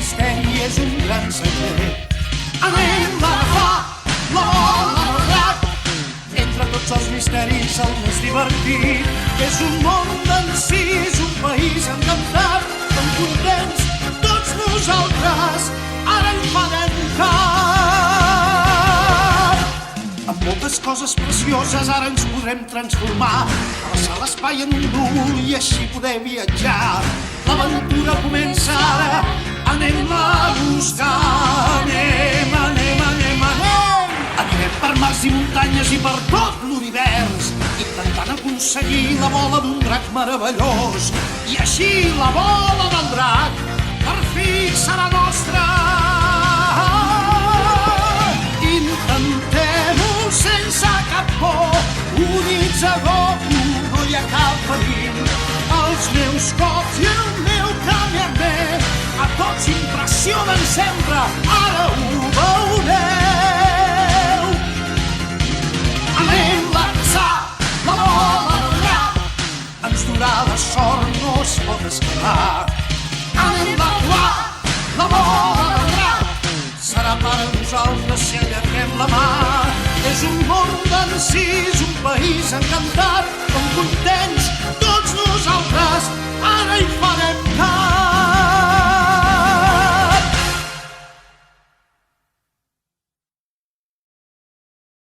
misteri és un gran secret. Anem a agafar la bola del drac. Entre tots els misteris el més divertit és un món d'encís, un país encantat. Tan contents tots nosaltres, ara en farem cap. Amb moltes coses precioses ara ens podrem transformar, abaixar l'espai en un nul i així poder viatjar. L'aventura comença ara, anem a buscar, anem. Anirem per mars i muntanyes i per tot l'univers, intentant aconseguir la bola d'un drac meravellós. I així la bola del drac per fi serà nostra. Intentem-ho sense cap por, units a Goku no hi ha cap perill. Els meus cops i el meu Kamehameha a tots impressionen sempre, ara ho veureu. Anem a lançar la bola del drac, ens durà la sort, no es pot escapar. Anem a trobar la bola del drac, serà per a nosaltres si allarguem la mà. És un món d'encís, un país encantat,